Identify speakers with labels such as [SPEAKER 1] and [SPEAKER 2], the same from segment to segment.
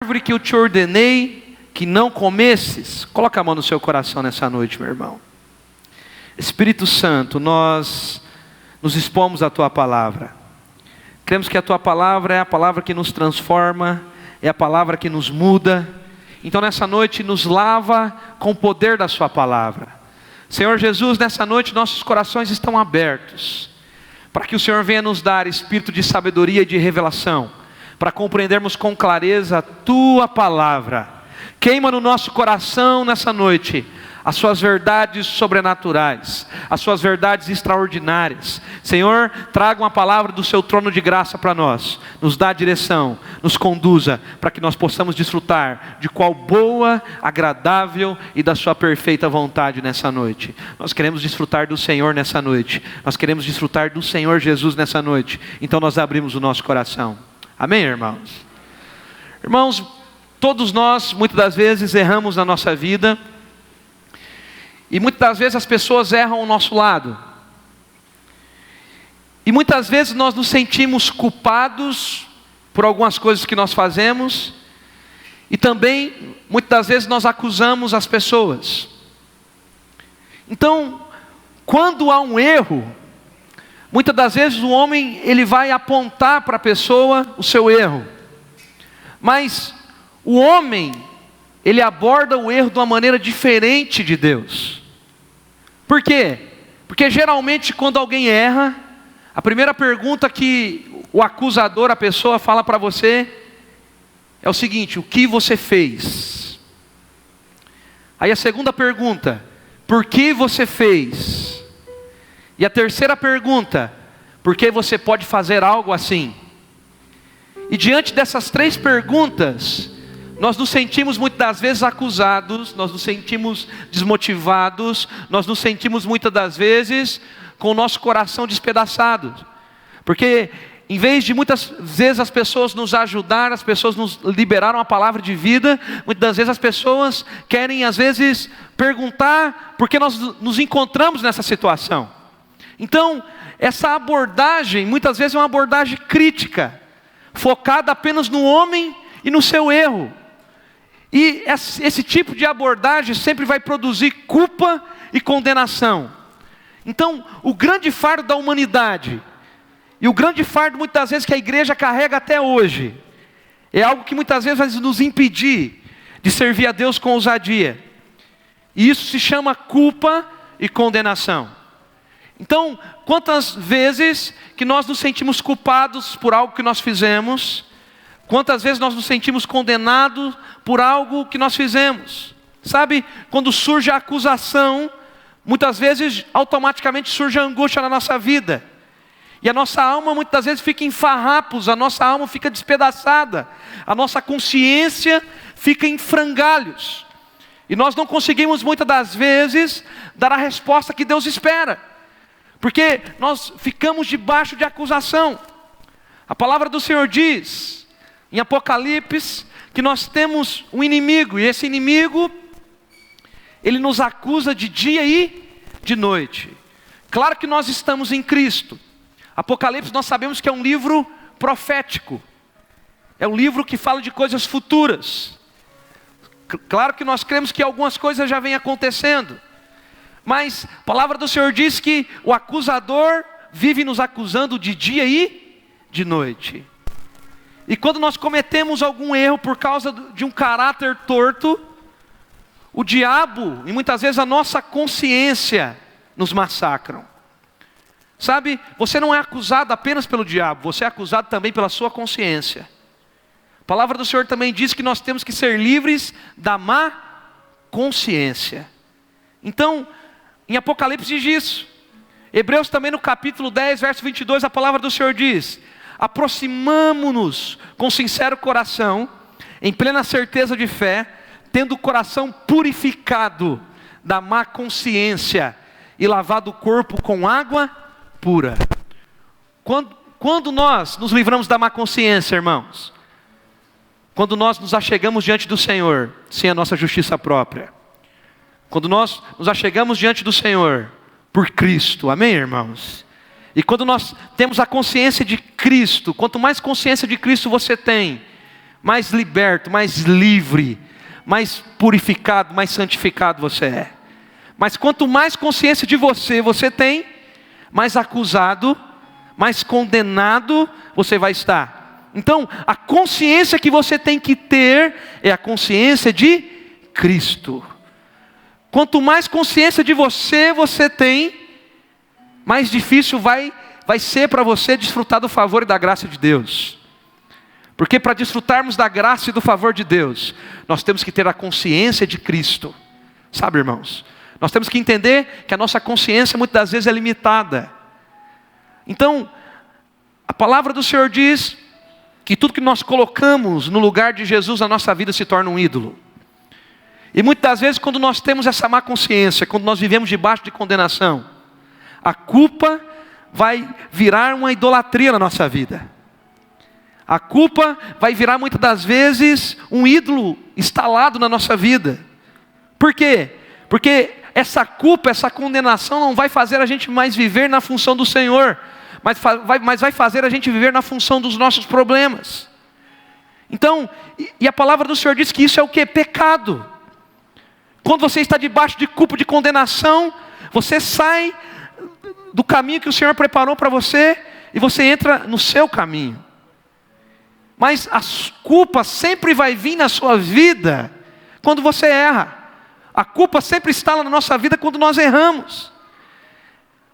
[SPEAKER 1] árvore que eu te ordenei que não comesses. Coloca a mão no seu coração nessa noite, meu irmão. Espírito Santo, nós nos expomos à tua palavra. Cremos que a tua palavra é a palavra que nos transforma, é a palavra que nos muda. Então nessa noite nos lava com o poder da sua palavra. Senhor Jesus, nessa noite nossos corações estão abertos, para que o Senhor venha nos dar espírito de sabedoria e de revelação, para compreendermos com clareza a tua palavra. Queima no nosso coração nessa noite as suas verdades sobrenaturais, as suas verdades extraordinárias. Senhor, traga uma palavra do seu trono de graça para nós, nos dá direção, nos conduza, para que nós possamos desfrutar de qual boa, agradável e da sua perfeita vontade nessa noite. Nós queremos desfrutar do Senhor nessa noite, nós queremos desfrutar do Senhor Jesus nessa noite, então nós abrimos o nosso coração. Amém, irmãos? Irmãos, todos nós, muitas das vezes, erramos na nossa vida. E muitas das vezes as pessoas erram ao nosso lado. E muitas vezes nós nos sentimos culpados por algumas coisas que nós fazemos. E também, muitas das vezes, nós acusamos as pessoas. Então, quando há um erro, muitas das vezes o homem ele vai apontar para a pessoa o seu erro. Mas o homem, ele aborda o erro de uma maneira diferente de Deus. Por quê? Porque geralmente quando alguém erra, a primeira pergunta que o acusador, a pessoa, fala para você é o seguinte: o que você fez? Aí a segunda pergunta: por que você fez? E a terceira pergunta: por que você pode fazer algo assim? E diante dessas três perguntas, nós nos sentimos muitas das vezes acusados, nós nos sentimos desmotivados, nós nos sentimos muitas das vezes com o nosso coração despedaçado. Porque em vez de muitas vezes as pessoas nos ajudar, as pessoas nos liberaram a palavra de vida, muitas das vezes as pessoas querem às vezes perguntar por que nós nos encontramos nessa situação. Então, essa abordagem muitas vezes é uma abordagem crítica, focada apenas no homem e no seu erro. E esse tipo de abordagem sempre vai produzir culpa e condenação. Então, o grande fardo da humanidade, e o grande fardo muitas vezes que a igreja carrega até hoje, é algo que muitas vezes vai nos impedir de servir a Deus com ousadia. E isso se chama culpa e condenação. Então, quantas vezes que nós nos sentimos culpados por algo que nós fizemos? Quantas vezes nós nos sentimos condenados por algo que nós fizemos? Sabe, quando surge a acusação, muitas vezes automaticamente surge a angústia na nossa vida. E a nossa alma muitas vezes fica em farrapos, a nossa alma fica despedaçada, a nossa consciência fica em frangalhos. E nós não conseguimos muitas das vezes dar a resposta que Deus espera, porque nós ficamos debaixo de acusação. A palavra do Senhor diz em Apocalipse que nós temos um inimigo, e esse inimigo, ele nos acusa de dia e de noite. Claro que nós estamos em Cristo. Apocalipse nós sabemos que é um livro profético, é um livro que fala de coisas futuras. Claro que nós cremos que algumas coisas já vêm acontecendo, mas a palavra do Senhor diz que o acusador vive nos acusando de dia e de noite. E quando nós cometemos algum erro por causa de um caráter torto, o diabo e muitas vezes a nossa consciência nos massacram. Sabe, você não é acusado apenas pelo diabo, você é acusado também pela sua consciência. A palavra do Senhor também diz que nós temos que ser livres da má consciência. Então, em Apocalipse diz isso. Hebreus também no capítulo 10, verso 22, a palavra do Senhor diz: aproximamo-nos com sincero coração, em plena certeza de fé, tendo o coração purificado da má consciência e lavado o corpo com água pura. Quando nós nos livramos da má consciência, irmãos? Quando nós nos achegamos diante do Senhor sem a nossa justiça própria. Quando nós nos achegamos diante do Senhor por Cristo, amém, irmãos? E quando nós temos a consciência de Cristo, quanto mais consciência de Cristo você tem, mais liberto, mais livre, mais purificado, mais santificado você é. Mas quanto mais consciência de você tem, mais acusado, mais condenado você vai estar. Então, a consciência que você tem que ter é a consciência de Cristo. Quanto mais consciência de você tem, mais difícil vai ser para você desfrutar do favor e da graça de Deus. Porque para desfrutarmos da graça e do favor de Deus, nós temos que ter a consciência de Cristo. Sabe, irmãos? Nós temos que entender que a nossa consciência muitas das vezes é limitada. Então, a palavra do Senhor diz que tudo que nós colocamos no lugar de Jesus na nossa vida se torna um ídolo. E muitas das vezes quando nós temos essa má consciência, quando nós vivemos debaixo de condenação, a culpa vai virar uma idolatria na nossa vida. A culpa vai virar muitas das vezes um ídolo instalado na nossa vida. Por quê? Porque essa culpa, essa condenação não vai fazer a gente mais viver na função do Senhor, mas vai fazer a gente viver na função dos nossos problemas. Então, e a palavra do Senhor diz que isso é o quê? Pecado. Quando você está debaixo de culpa, de condenação, você sai do caminho que o Senhor preparou para você e você entra no seu caminho. Mas a culpa sempre vai vir na sua vida quando você erra. A culpa sempre está na nossa vida quando nós erramos.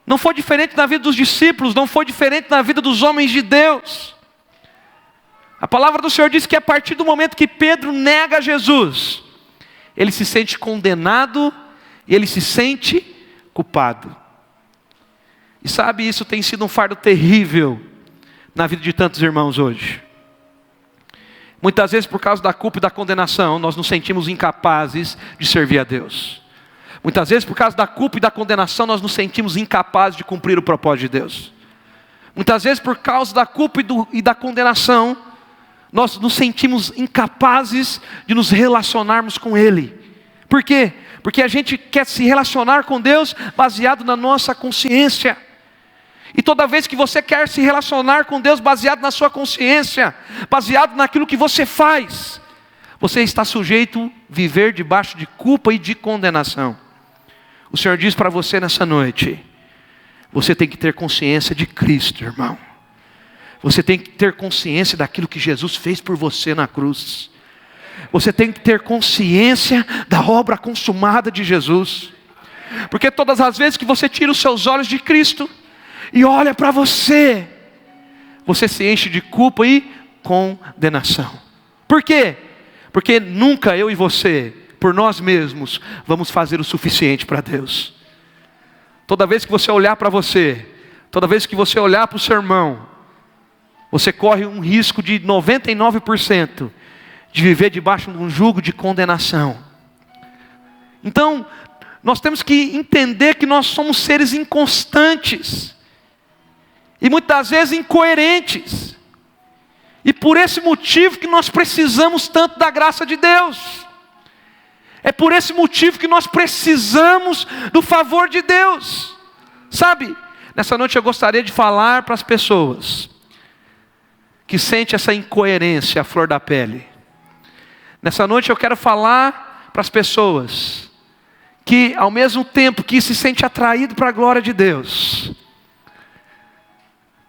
[SPEAKER 1] Não foi diferente na vida dos discípulos, não foi diferente na vida dos homens de Deus. A palavra do Senhor diz que a partir do momento que Pedro nega Jesus, ele se sente condenado e ele se sente culpado. E sabe, isso tem sido um fardo terrível na vida de tantos irmãos hoje. Muitas vezes por causa da culpa e da condenação, nós nos sentimos incapazes de servir a Deus. Muitas vezes por causa da culpa e da condenação, nós nos sentimos incapazes de cumprir o propósito de Deus. Muitas vezes por causa da culpa e da condenação, nós nos sentimos incapazes de nos relacionarmos com Ele. Por quê? Porque a gente quer se relacionar com Deus baseado na nossa consciência. E toda vez que você quer se relacionar com Deus baseado na sua consciência, baseado naquilo que você faz, você está sujeito a viver debaixo de culpa e de condenação. O Senhor diz para você nessa noite, você tem que ter consciência de Cristo, irmão. Você tem que ter consciência daquilo que Jesus fez por você na cruz. Você tem que ter consciência da obra consumada de Jesus. Porque todas as vezes que você tira os seus olhos de Cristo e olha para você, você se enche de culpa e condenação. Por quê? Porque nunca eu e você, por nós mesmos, vamos fazer o suficiente para Deus. Toda vez que você olhar para você, toda vez que você olhar para o seu irmão, você corre um risco de 99% de viver debaixo de um jugo de condenação. Então, nós temos que entender que nós somos seres inconstantes. E muitas vezes incoerentes. E por esse motivo que nós precisamos tanto da graça de Deus. É por esse motivo que nós precisamos do favor de Deus. Sabe, nessa noite eu gostaria de falar para as pessoas que sentem essa incoerência à flor da pele. Nessa noite eu quero falar para as pessoas que ao mesmo tempo que se sente atraído para a glória de Deus,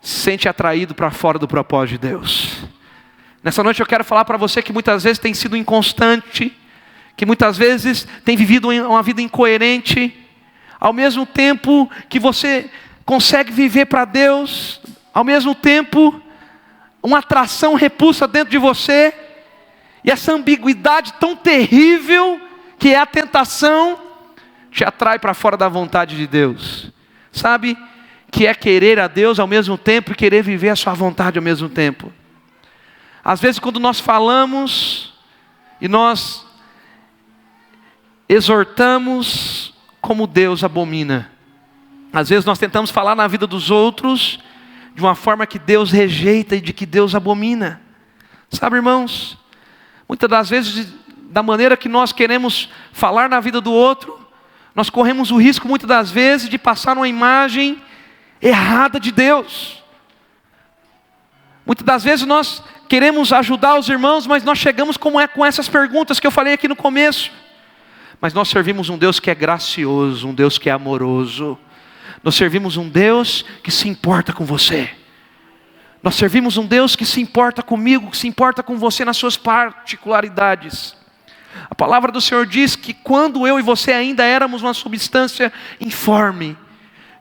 [SPEAKER 1] se sente atraído para fora do propósito de Deus. Nessa noite eu quero falar para você que muitas vezes tem sido inconstante, que muitas vezes tem vivido uma vida incoerente, ao mesmo tempo que você consegue viver para Deus, ao mesmo tempo uma atração repulsa dentro de você, e essa ambiguidade tão terrível que é a tentação, te atrai para fora da vontade de Deus. Sabe, que é querer a Deus ao mesmo tempo e querer viver a sua vontade ao mesmo tempo. Às vezes quando nós falamos e nós exortamos como Deus abomina, às vezes nós tentamos falar na vida dos outros de uma forma que Deus rejeita e de que Deus abomina. Sabe, irmãos, muitas das vezes da maneira que nós queremos falar na vida do outro, nós corremos o risco muitas das vezes de passar uma imagem errada de Deus. Muitas das vezes nós queremos ajudar os irmãos, mas nós chegamos com essas perguntas que eu falei aqui no começo. Mas nós servimos um Deus que é gracioso, um Deus que é amoroso. Nós servimos um Deus que se importa com você. Nós servimos um Deus que se importa comigo, que se importa com você nas suas particularidades. A palavra do Senhor diz que quando eu e você ainda éramos uma substância informe,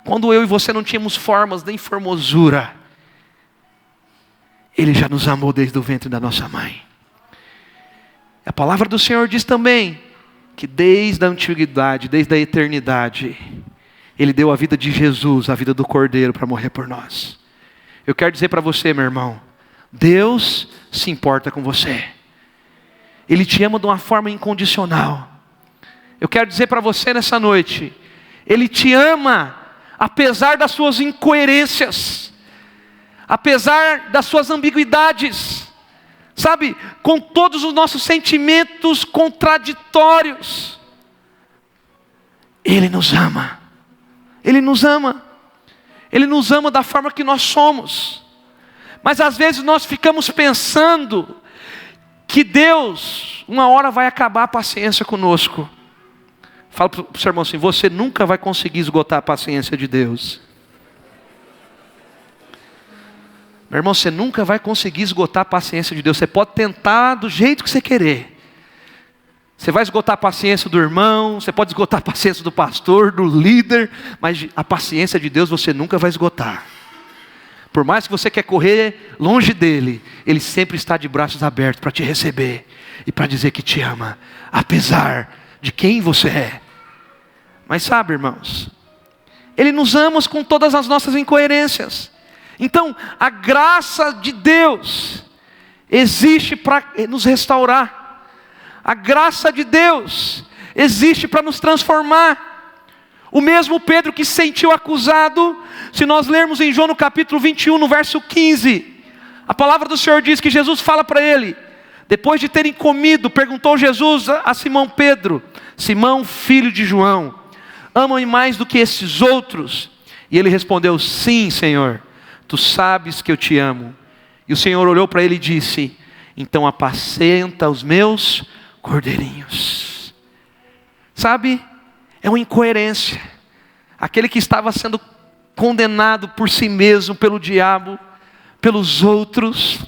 [SPEAKER 1] quando eu e você não tínhamos formas nem formosura, Ele já nos amou desde o ventre da nossa mãe. A palavra do Senhor diz também que desde a antiguidade, desde a eternidade, Ele deu a vida de Jesus, a vida do Cordeiro, para morrer por nós. Eu quero dizer para você, meu irmão, Deus se importa com você. Ele te ama de uma forma incondicional. Eu quero dizer para você nessa noite, Ele te ama, apesar das suas incoerências, apesar das suas ambiguidades, sabe, com todos os nossos sentimentos contraditórios. Ele nos ama. Ele nos ama. Ele nos ama da forma que nós somos. Mas às vezes nós ficamos pensando que Deus, uma hora vai acabar a paciência conosco. Fala para o seu irmão assim: você nunca vai conseguir esgotar a paciência de Deus. Meu irmão, você nunca vai conseguir esgotar a paciência de Deus. Você pode tentar do jeito que você querer. Você vai esgotar a paciência do irmão, você pode esgotar a paciência do pastor, do líder, mas a paciência de Deus você nunca vai esgotar. Por mais que você quer correr longe dele, Ele sempre está de braços abertos para te receber e para dizer que te ama, apesar de quem você é. Mas sabe, irmãos, Ele nos ama com todas as nossas incoerências. Então, a graça de Deus existe para nos restaurar. A graça de Deus existe para nos transformar. O mesmo Pedro que se sentiu acusado, se nós lermos em João no capítulo 21, no verso 15, a palavra do Senhor diz que Jesus fala para ele, depois de terem comido, perguntou Jesus a Simão Pedro: Simão, filho de João, amam-me mais do que esses outros? E ele respondeu: sim, Senhor, tu sabes que eu te amo. E o Senhor olhou para ele e disse: então apacenta os meus cordeirinhos. Sabe, é uma incoerência. Aquele que estava sendo condenado por si mesmo, pelo diabo, pelos outros,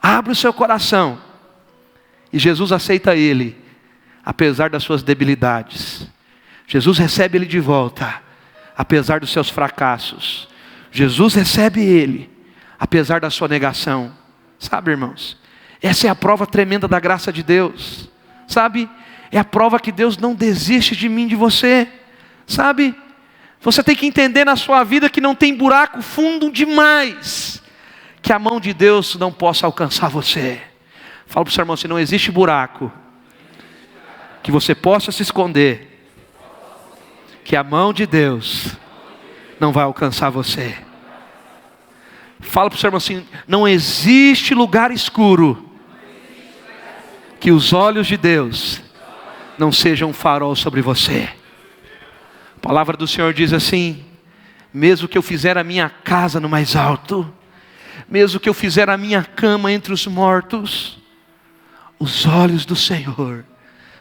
[SPEAKER 1] abre o seu coração e Jesus aceita ele, apesar das suas debilidades. Jesus recebe ele de volta, apesar dos seus fracassos. Jesus recebe ele, apesar da sua negação. Sabe, irmãos, essa é a prova tremenda da graça de Deus. Sabe, é a prova que Deus não desiste de mim, de você. Sabe, você tem que entender na sua vida que não tem buraco fundo demais que a mão de Deus não possa alcançar você. Fala para o seu irmão assim: não existe buraco que você possa se esconder, que a mão de Deus não vai alcançar você. Fala para o seu irmão assim: não existe lugar escuro que os olhos de Deus não sejam um farol sobre você. A palavra do Senhor diz assim: mesmo que eu fizer a minha casa no mais alto, mesmo que eu fizer a minha cama entre os mortos, os olhos do Senhor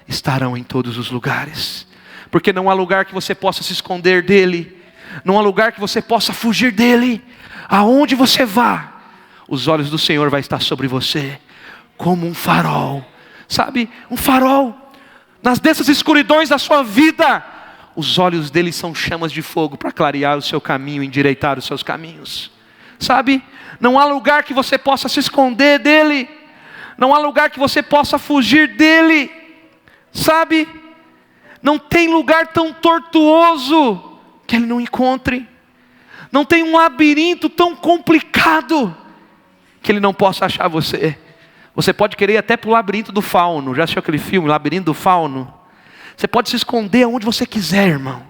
[SPEAKER 1] estarão em todos os lugares. Porque não há lugar que você possa se esconder dEle, não há lugar que você possa fugir dEle. Aonde você vá, os olhos do Senhor vai estar sobre você, como um farol. Sabe, um farol, nas dessas escuridões da sua vida, os olhos dele são chamas de fogo para clarear o seu caminho, endireitar os seus caminhos. Sabe, não há lugar que você possa se esconder dele, não há lugar que você possa fugir dele. Sabe, não tem lugar tão tortuoso que ele não encontre, não tem um labirinto tão complicado que ele não possa achar você. Você pode querer ir até para o labirinto do fauno. Já assistiu aquele filme, Labirinto do Fauno? Você pode se esconder aonde você quiser, irmão,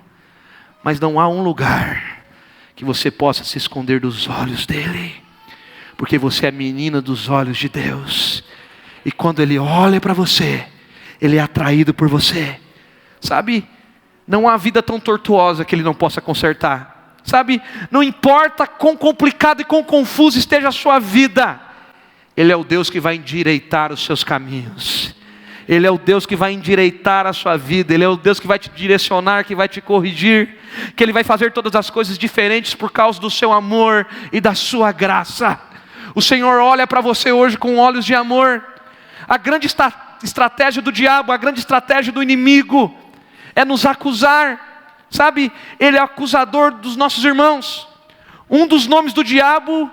[SPEAKER 1] mas não há um lugar que você possa se esconder dos olhos dele, porque você é menina dos olhos de Deus, e quando ele olha para você, ele é atraído por você. Sabe, não há vida tão tortuosa que ele não possa consertar. Sabe, não importa quão complicado e quão confuso esteja a sua vida, Ele é o Deus que vai endireitar os seus caminhos. Ele é o Deus que vai endireitar a sua vida. Ele é o Deus que vai te direcionar, que vai te corrigir, que Ele vai fazer todas as coisas diferentes por causa do seu amor e da sua graça. O Senhor olha para você hoje com olhos de amor. A grande estratégia do diabo, a grande estratégia do inimigo é nos acusar. Sabe, ele é acusador dos nossos irmãos. Um dos nomes do diabo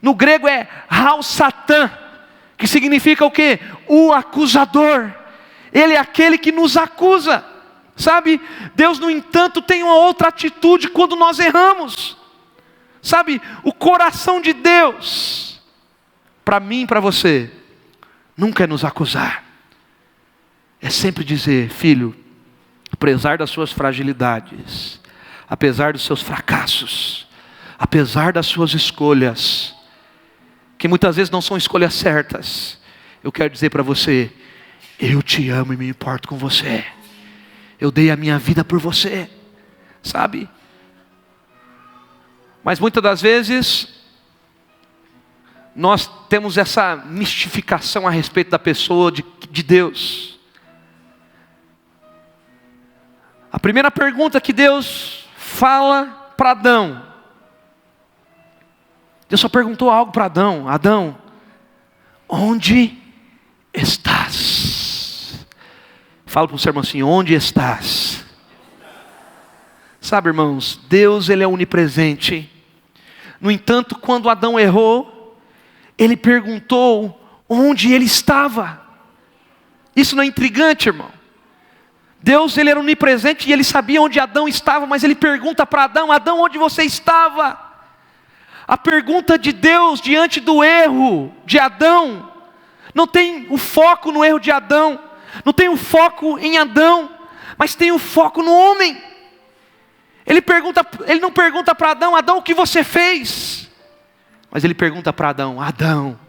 [SPEAKER 1] no grego é Hal-Satã, que significa o quê? O acusador. Ele é aquele que nos acusa. Sabe, Deus no entanto tem uma outra atitude quando nós erramos. Sabe, o coração de Deus, para mim e para você, nunca é nos acusar. É sempre dizer: filho, apesar das suas fragilidades, apesar dos seus fracassos, apesar das suas escolhas, que muitas vezes não são escolhas certas, eu quero dizer para você: eu te amo e me importo com você. Eu dei a minha vida por você, sabe? Mas muitas das vezes nós temos essa mistificação a respeito da pessoa de Deus. A primeira pergunta que Deus fala para Adão, Deus só perguntou algo para Adão: Adão, onde estás? Fala para o seu irmão assim: onde estás? Sabe, irmãos, Deus ele é onipresente. No entanto, quando Adão errou, ele perguntou onde ele estava. Isso não é intrigante, irmão? Deus ele era onipresente e ele sabia onde Adão estava, mas ele pergunta para Adão: Adão, onde você estava? A pergunta de Deus diante do erro de Adão não tem o foco no erro de Adão, não tem o foco em Adão, mas tem o foco no homem. Ele não pergunta para Adão: Adão, o que você fez? Mas ele pergunta para Adão: Adão,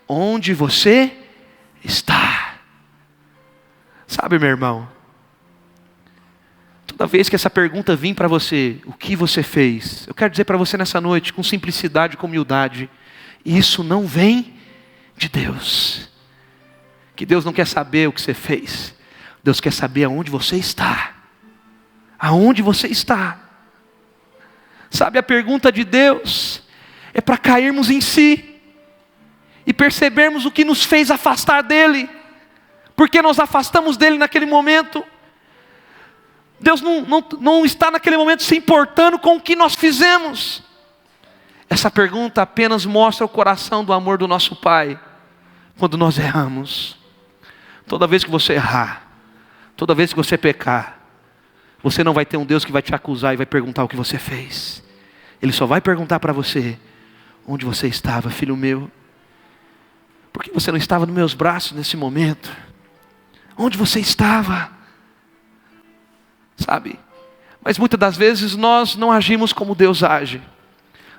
[SPEAKER 1] onde você está? Sabe, meu irmão, toda vez que essa pergunta vir para você: o que você fez? Eu quero dizer para você nessa noite, com simplicidade, com humildade: isso não vem de Deus. Que Deus não quer saber o que você fez, Deus quer saber aonde você está. Aonde você está? Sabe, a pergunta de Deus é para cairmos em si e percebermos o que nos fez afastar dEle, porque nós afastamos dEle naquele momento. Deus não está naquele momento se importando com o que nós fizemos. Essa pergunta apenas mostra o coração do amor do nosso Pai quando nós erramos. Toda vez que você errar, toda vez que você pecar, você não vai ter um Deus que vai te acusar e vai perguntar o que você fez. Ele só vai perguntar para você: onde você estava, filho meu? Por que você não estava nos meus braços nesse momento? Onde você estava? Sabe? Mas muitas das vezes nós não agimos como Deus age.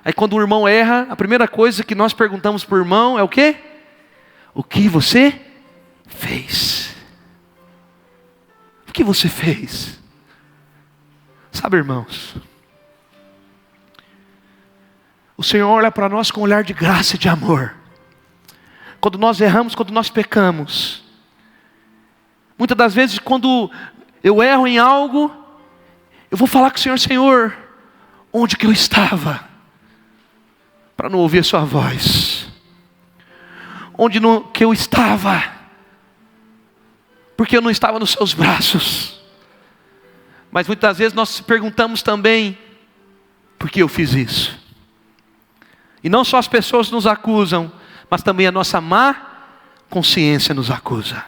[SPEAKER 1] Aí quando o irmão erra, a primeira coisa que nós perguntamos para o irmão é o quê? O que você fez? O que você fez? Sabe, irmãos, o Senhor olha para nós com um olhar de graça e de amor. Quando nós erramos, quando nós pecamos, muitas das vezes quando eu erro em algo, eu vou falar com o Senhor: Senhor, onde que eu estava? Para não ouvir a sua voz. Onde que eu estava? Porque eu não estava nos seus braços. Mas muitas vezes nós perguntamos também: por que eu fiz isso? E não só as pessoas nos acusam, mas também a nossa má consciência nos acusa.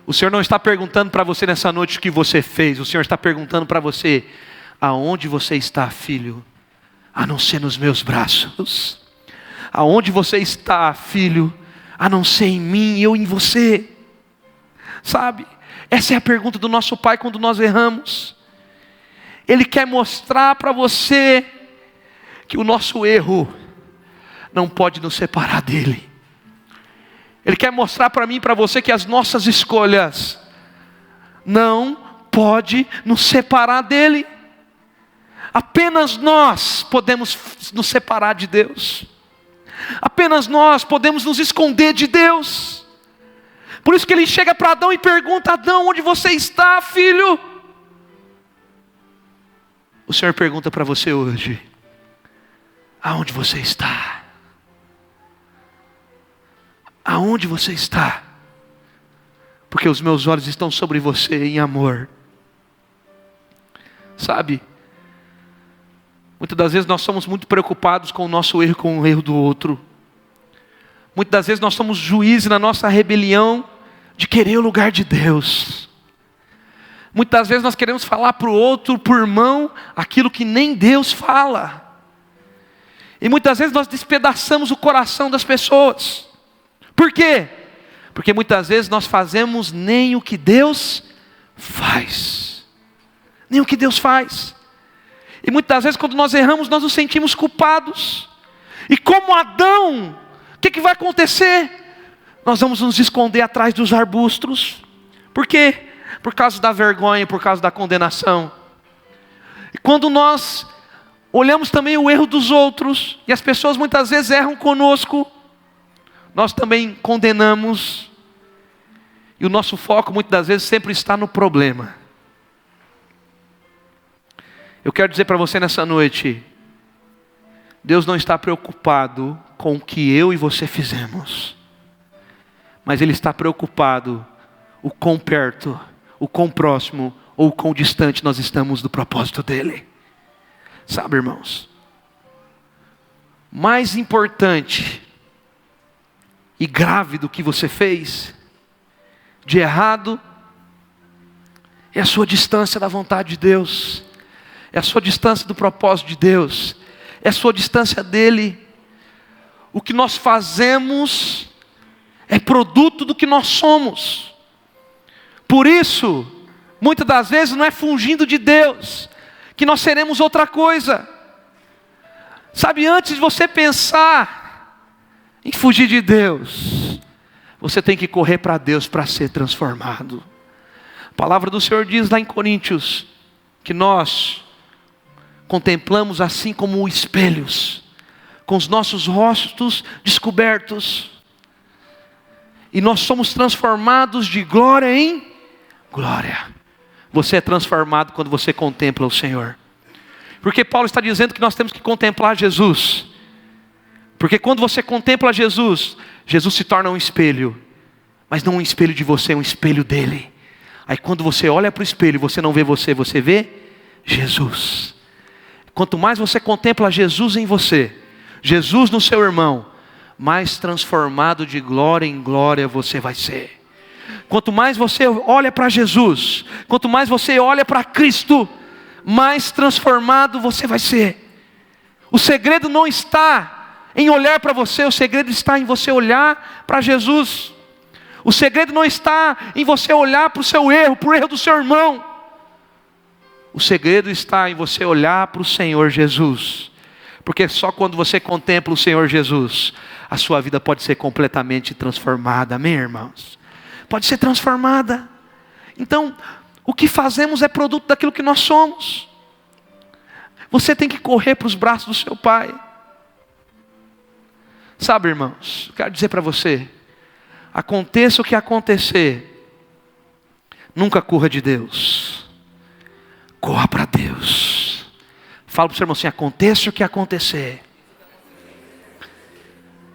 [SPEAKER 1] O Senhor não está perguntando para você nessa noite o que você fez. O Senhor está perguntando para você: aonde você está, filho? A não ser nos meus braços. Aonde você está, filho? A não ser em mim e eu em você. Sabe? Essa é a pergunta do nosso Pai quando nós erramos. Ele quer mostrar para você que o nosso erro não pode nos separar dEle. Ele quer mostrar para mim e para você que as nossas escolhas não podem nos separar dEle. Apenas nós podemos nos separar de Deus. Apenas nós podemos nos esconder de Deus. Por isso que ele chega para Adão e pergunta: Adão, onde você está, filho? O Senhor pergunta para você hoje: aonde você está? Aonde você está? Porque os meus olhos estão sobre você em amor. Sabe? Muitas das vezes nós somos muito preocupados com o nosso erro, com o erro do outro. Muitas das vezes nós somos juízes na nossa rebelião de querer o lugar de Deus. Muitas das vezes nós queremos falar para o outro, para o irmão, aquilo que nem Deus fala. E muitas vezes nós despedaçamos o coração das pessoas. Por quê? Porque muitas vezes nós fazemos nem o que Deus faz. Nem o que Deus faz. E muitas vezes quando nós erramos, nós nos sentimos culpados. E como Adão, o que vai acontecer? Nós vamos nos esconder atrás dos arbustos. Por quê? Por causa da vergonha, por causa da condenação. E quando nós olhamos também o erro dos outros, e as pessoas muitas vezes erram conosco, nós também condenamos. E o nosso foco muitas das vezes sempre está no problema. Eu quero dizer para você nessa noite: Deus não está preocupado com o que eu e você fizemos, mas Ele está preocupado o quão perto, o quão próximo ou o quão distante nós estamos do propósito dEle. Sabe, irmãos, mais importante e grave do que você fez de errado é a sua distância da vontade de Deus, é a sua distância do propósito de Deus, é a sua distância dEle. O que nós fazemos é produto do que nós somos. Por isso, muitas das vezes não é fugindo de Deus que nós seremos outra coisa. Sabe, antes de você pensar em fugir de Deus, você tem que correr para Deus para ser transformado. A palavra do Senhor diz lá em Coríntios que nós contemplamos assim como espelhos, com os nossos rostos descobertos, e nós somos transformados de glória em glória. Você é transformado quando você contempla o Senhor. Porque Paulo está dizendo que nós temos que contemplar Jesus. Porque quando você contempla Jesus, Jesus se torna um espelho. Mas não um espelho de você, é um espelho dele. Aí quando você olha para o espelho, você não vê você, você vê Jesus. Quanto mais você contempla Jesus em você, Jesus no seu irmão, mais transformado de glória em glória você vai ser. Quanto mais você olha para Jesus, quanto mais você olha para Cristo, mais transformado você vai ser. O segredo não está em olhar para você, o segredo está em você olhar para Jesus. O segredo não está em você olhar para o seu erro, para o erro do seu irmão. O segredo está em você olhar para o Senhor Jesus. Porque só quando você contempla o Senhor Jesus, a sua vida pode ser completamente transformada. Amém, irmãos? Pode ser transformada. Então, o que fazemos é produto daquilo que nós somos. Você tem que correr para os braços do seu Pai. Sabe, irmãos, quero dizer para você, aconteça o que acontecer, nunca corra de Deus, corra para Deus. Fala para o seu irmão assim: aconteça o que acontecer,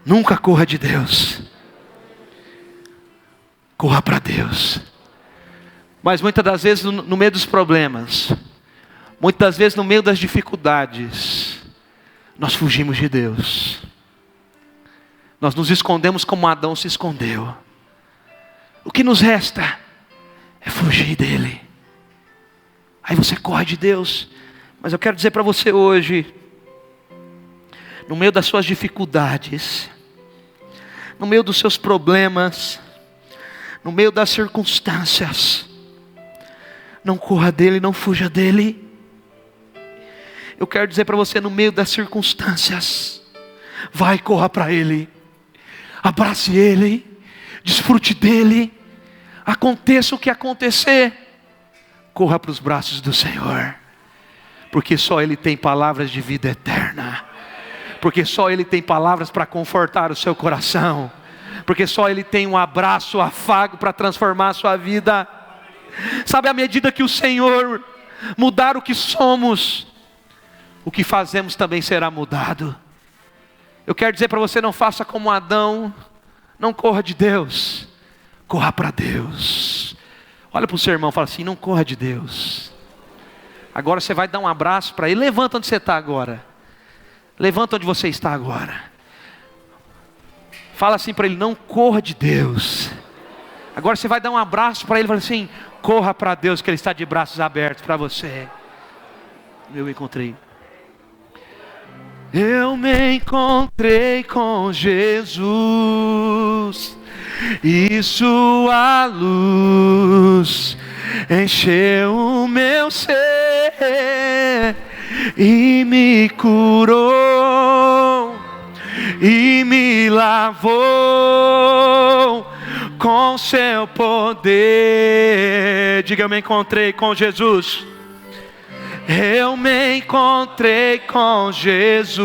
[SPEAKER 1] nunca corra de Deus, corra para Deus. Mas muitas das vezes no meio dos problemas, muitas das vezes no meio das dificuldades, nós fugimos de Deus. Nós nos escondemos como Adão se escondeu. O que nos resta é fugir dele. Aí você corre de Deus. Mas eu quero dizer para você hoje, no meio das suas dificuldades, no meio dos seus problemas, no meio das circunstâncias, não corra dele, não fuja dele. Eu quero dizer para você, no meio das circunstâncias, vai, corra para ele, abrace ele, desfrute dele, aconteça o que acontecer, corra para os braços do Senhor, porque só ele tem palavras de vida eterna. porque só Ele tem palavras para confortar o seu coração, porque só Ele tem um abraço, um afago para transformar a sua vida. Sabe, à medida que o Senhor mudar o que somos, o que fazemos também será mudado. Eu quero dizer para você, não faça como Adão, não corra de Deus, corra para Deus. Olha para o seu irmão e fala assim: não corra de Deus. Agora você vai dar um abraço para ele. Levanta onde você está agora. Levanta onde você está agora. Fala assim para ele: não corra de Deus. Agora você vai dar um abraço para ele e fala assim: corra para Deus, que Ele está de braços abertos para você. Eu me encontrei com Jesus, e sua luz encheu o meu ser e me curou e me lavou com seu poder. Diga: eu me encontrei com Jesus. Eu me encontrei com Jesus,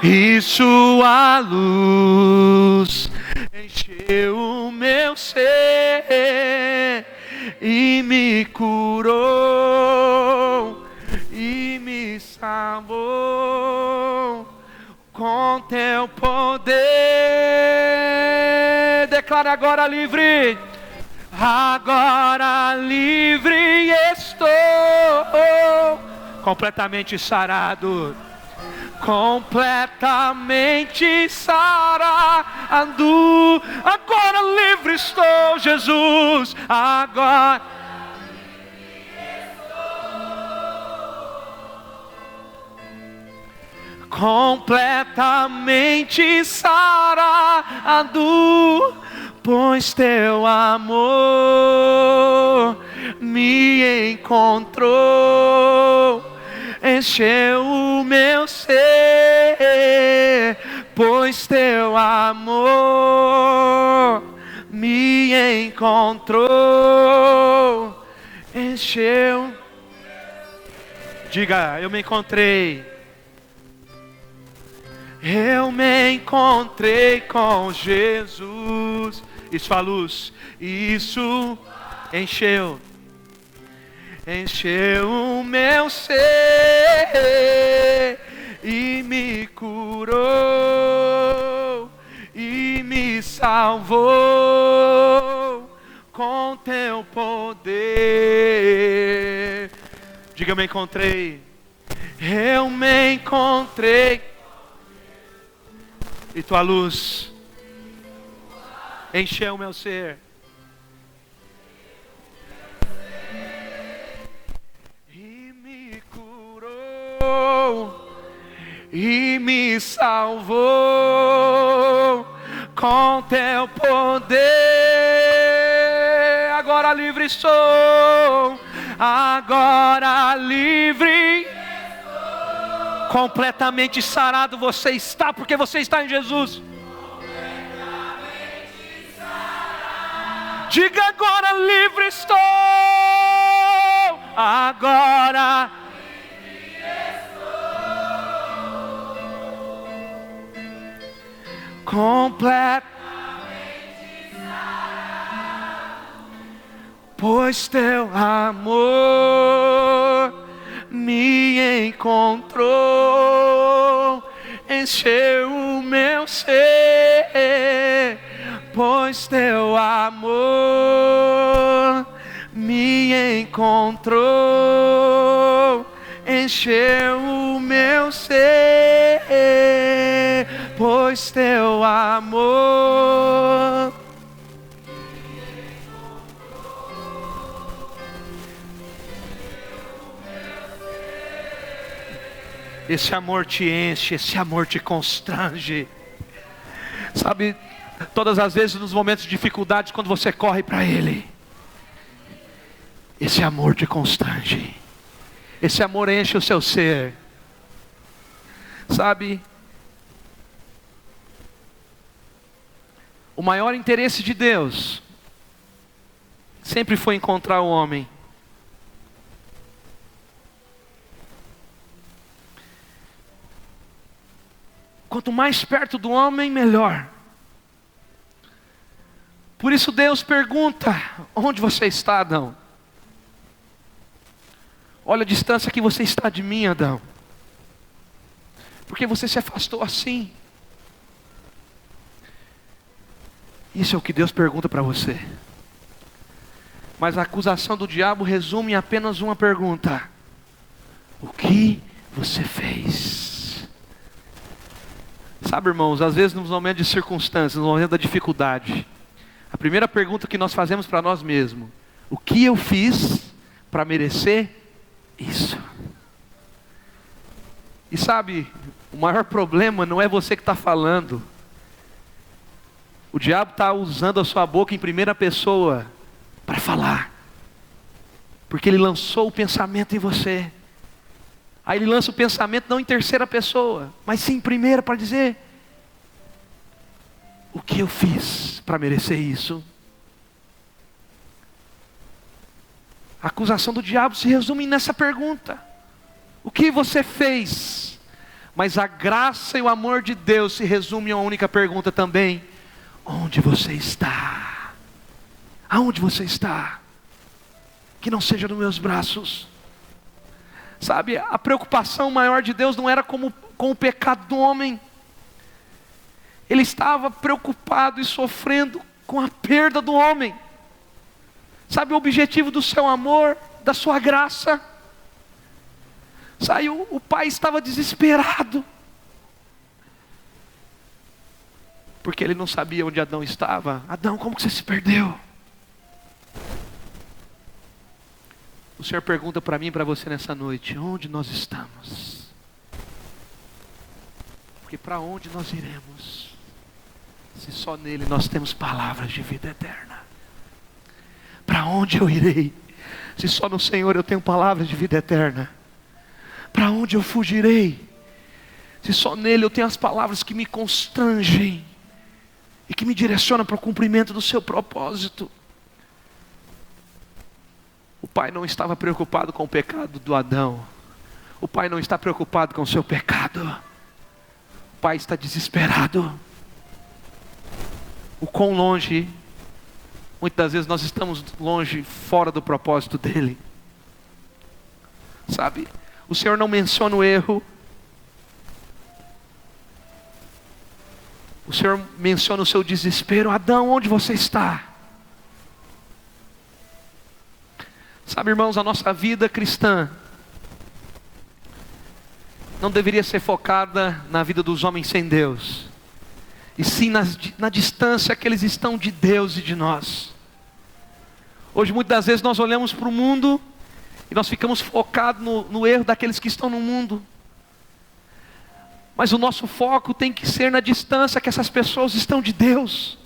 [SPEAKER 1] e sua luz encheu o meu ser e me curou e me salvou com teu poder. Declara: agora livre. Agora livre estou, completamente sarado, completamente sarado. Agora livre estou, Jesus. Agora completamente sarado, pois teu amor me encontrou, encheu o meu ser, pois teu amor me encontrou, encheu. Diga: eu me encontrei. Eu me encontrei com Jesus, e sua luz, isso encheu o meu ser e me curou e me salvou com teu poder. Diga: eu me encontrei. Eu me encontrei. E tua luz encheu o meu ser e me curou e me salvou com teu poder. Agora livre estou, agora livre, completamente sarado você está, porque você está em Jesus. Diga: agora livre estou, agora livre estou, completamente sarado, pois teu amor me encontrou, encheu o meu ser, pois teu amor me encontrou, encheu o meu ser, pois teu amor. Esse amor te enche, esse amor te constrange. Sabe, todas as vezes nos momentos de dificuldade, quando você corre para Ele, esse amor te constrange. Esse amor enche o seu ser. Sabe, o maior interesse de Deus sempre foi encontrar o homem. Quanto mais perto do homem, melhor. Por isso Deus pergunta: onde você está, Adão? Olha a distância que você está de mim, Adão. Porque você se afastou assim. Isso é o que Deus pergunta para você. Mas a acusação do diabo resume em apenas uma pergunta: o que você fez? Sabe, irmãos, às vezes nos momentos de circunstâncias, no momento da dificuldade, a primeira pergunta que nós fazemos para nós mesmos: o que eu fiz para merecer isso? E sabe, o maior problema não é você que está falando. O diabo está usando a sua boca em primeira pessoa para falar, porque ele lançou o pensamento em você. Aí ele lança o pensamento não em terceira pessoa, mas sim em primeira, para dizer: o que eu fiz para merecer isso? A acusação do diabo se resume nessa pergunta: o que você fez? Mas a graça e o amor de Deus se resumem a uma única pergunta também: onde você está? Aonde você está? Que não seja nos meus braços. Sabe, a preocupação maior de Deus não era com o pecado do homem. Ele estava preocupado e sofrendo com a perda do homem. Sabe, o objetivo do seu amor, da sua graça. Sabe, o pai estava desesperado, porque ele não sabia onde Adão estava. Adão, como que você se perdeu? O Senhor pergunta para mim e para você nessa noite: onde nós estamos? Porque para onde nós iremos, se só nele nós temos palavras de vida eterna? Para onde eu irei, se só no Senhor eu tenho palavras de vida eterna? Para onde eu fugirei, se só nele eu tenho as palavras que me constrangem e que me direcionam para o cumprimento do seu propósito? O pai não estava preocupado com o pecado do Adão. O pai não está preocupado com o seu pecado. O pai está desesperado. O quão longe, muitas vezes nós estamos longe, fora do propósito dele. Sabe, o Senhor não menciona o erro. O Senhor menciona o seu desespero: Adão, onde você está? Sabe, irmãos, a nossa vida cristã não deveria ser focada na vida dos homens sem Deus, e sim na distância que eles estão de Deus e de nós. Hoje muitas das vezes nós olhamos para o mundo e nós ficamos focados no erro daqueles que estão no mundo. Mas o nosso foco tem que ser na distância que essas pessoas estão de Deus.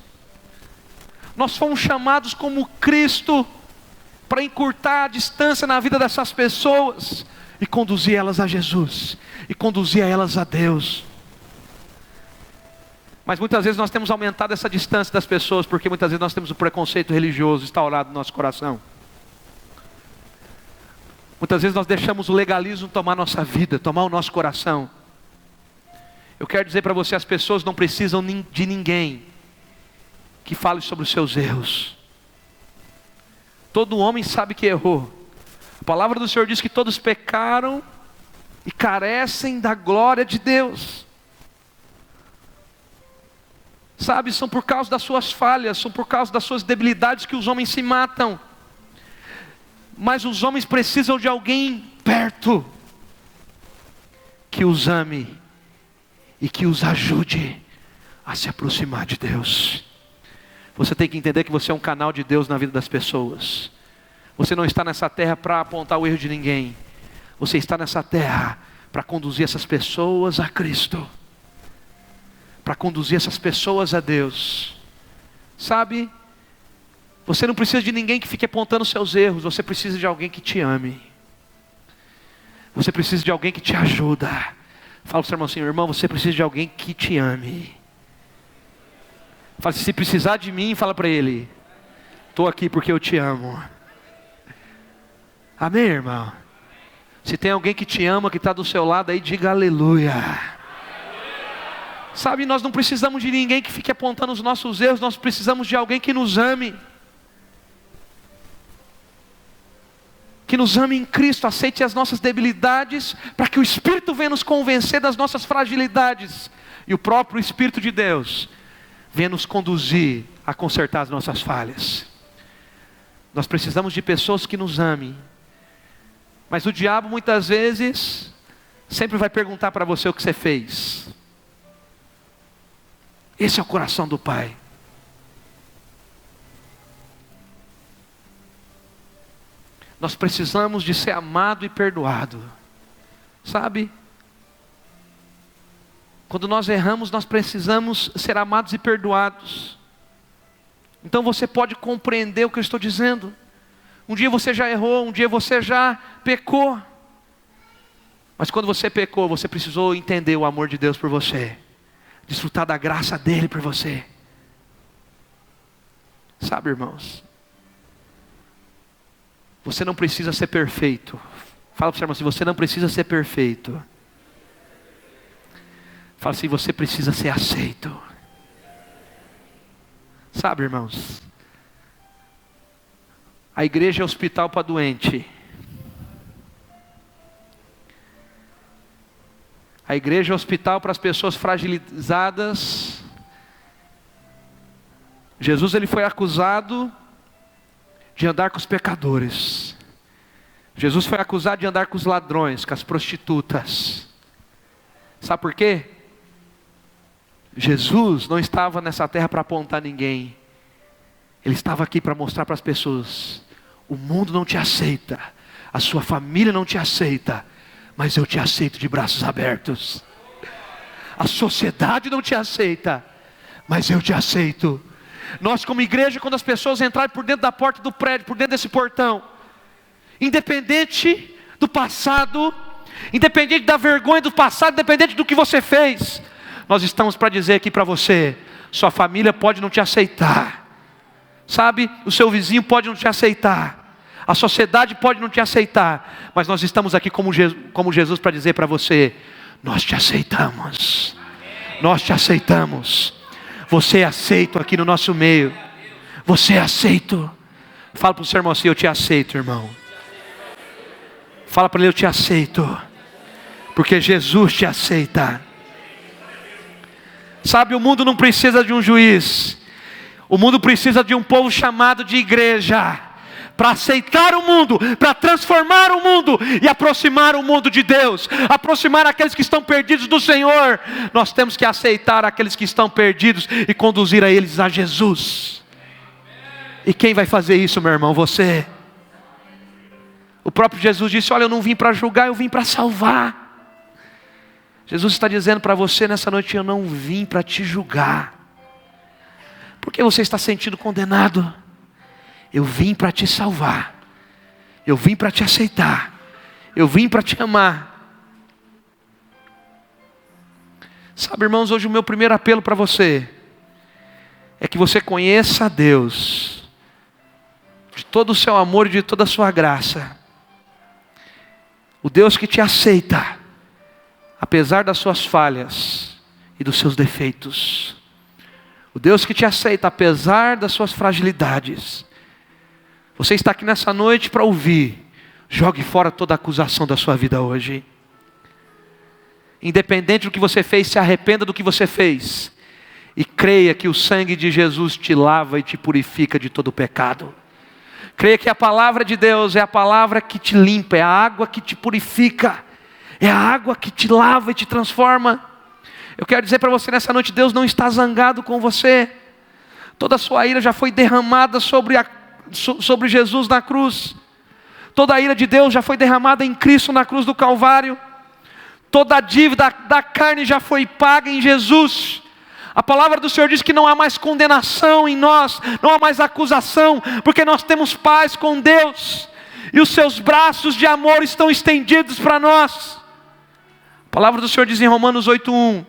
[SPEAKER 1] Nós fomos chamados como Cristo para encurtar a distância na vida dessas pessoas e conduzir elas a Jesus, e conduzir elas a Deus. Mas muitas vezes nós temos aumentado essa distância das pessoas, porque muitas vezes nós temos o preconceito religioso instaurado no nosso coração. Muitas vezes nós deixamos o legalismo tomar nossa vida, tomar o nosso coração. Eu quero dizer para você: as pessoas não precisam de ninguém que fale sobre os seus erros. Todo homem sabe que errou. A palavra do Senhor diz que todos pecaram e carecem da glória de Deus. Sabe, são por causa das suas falhas, são por causa das suas debilidades que os homens se matam. Mas os homens precisam de alguém perto, que os ame e que os ajude a se aproximar de Deus. Você tem que entender que você é um canal de Deus na vida das pessoas. Você não está nessa terra para apontar o erro de ninguém. Você está nessa terra para conduzir essas pessoas a Cristo, para conduzir essas pessoas a Deus. Sabe, você não precisa de ninguém que fique apontando seus erros. Você precisa de alguém que te ame. Você precisa de alguém que te ajuda. Fala para o seu irmão assim: irmão, você precisa de alguém que te ame. Fala, se precisar de mim, fala para ele: estou aqui porque eu te amo. Amém, irmão? Se tem alguém que te ama, que está do seu lado aí, diga aleluia. Sabe, nós não precisamos de ninguém que fique apontando os nossos erros, nós precisamos de alguém que nos ame. Que nos ame em Cristo, aceite as nossas debilidades, para que o Espírito venha nos convencer das nossas fragilidades. E o próprio Espírito de Deus venha nos conduzir a consertar as nossas falhas. Nós precisamos de pessoas que nos amem. Mas o diabo muitas vezes sempre vai perguntar para você o que você fez. Esse é o coração do Pai. Nós precisamos de ser amado e perdoado. Sabe? Quando nós erramos, nós precisamos ser amados e perdoados. Então você pode compreender o que eu estou dizendo. Um dia você já errou, um dia você já pecou. Mas quando você pecou, você precisou entender o amor de Deus por você. Desfrutar da graça dele por você. Sabe, irmãos? Você não precisa ser perfeito. Fala para o seu irmão assim, você não precisa ser perfeito. Fala assim, você precisa ser aceito. Sabe, irmãos? A igreja é hospital para doente. A igreja é hospital para as pessoas fragilizadas. Jesus, ele foi acusado de andar com os pecadores. Jesus foi acusado de andar com os ladrões, com as prostitutas. Sabe por quê? Jesus não estava nessa terra para apontar ninguém. Ele estava aqui para mostrar para as pessoas: o mundo não te aceita, a sua família não te aceita, mas eu te aceito de braços abertos. A sociedade não te aceita, mas eu te aceito. Nós como igreja, quando as pessoas entrarem por dentro da porta do prédio, por dentro desse portão, independente do passado, independente da vergonha do passado, independente do que você fez, nós estamos para dizer aqui para você: sua família pode não te aceitar, sabe, o seu vizinho pode não te aceitar, a sociedade pode não te aceitar, mas nós estamos aqui como Jesus para dizer para você: nós te aceitamos, nós te aceitamos. Você é aceito aqui no nosso meio. Você é aceito. Fala para o seu irmão assim: eu te aceito, irmão. Fala para ele: eu te aceito, porque Jesus te aceita. Sabe, o mundo não precisa de um juiz. O mundo precisa de um povo chamado de igreja, para aceitar o mundo, para transformar o mundo e aproximar o mundo de Deus, aproximar aqueles que estão perdidos do Senhor. Nós temos que aceitar aqueles que estão perdidos e conduzir a eles a Jesus. E quem vai fazer isso, meu irmão? Você. O próprio Jesus disse: olha, eu não vim para julgar, eu vim para salvar. Jesus está dizendo para você nessa noite: eu não vim para te julgar. Por que você está sentindo condenado? Eu vim para te salvar. Eu vim para te aceitar. Eu vim para te amar. Sabe, irmãos, hoje o meu primeiro apelo para você é que você conheça a Deus de todo o seu amor e de toda a sua graça. O Deus que te aceita, apesar das suas falhas e dos seus defeitos. O Deus que te aceita, apesar das suas fragilidades. Você está aqui nessa noite para ouvir: jogue fora toda a acusação da sua vida hoje. Independente do que você fez, se arrependa do que você fez. E creia que o sangue de Jesus te lava e te purifica de todo o pecado. Creia que a palavra de Deus é a palavra que te limpa, é a água que te purifica, é a água que te lava e te transforma. Eu quero dizer para você nessa noite: Deus não está zangado com você. Toda a sua ira já foi derramada sobre Jesus na cruz. Toda a ira de Deus já foi derramada em Cristo na cruz do Calvário. Toda a dívida da carne já foi paga em Jesus. A palavra do Senhor diz que não há mais condenação em nós, não há mais acusação, porque nós temos paz com Deus, e os seus braços de amor estão estendidos para nós. A palavra do Senhor diz em Romanos 8:1: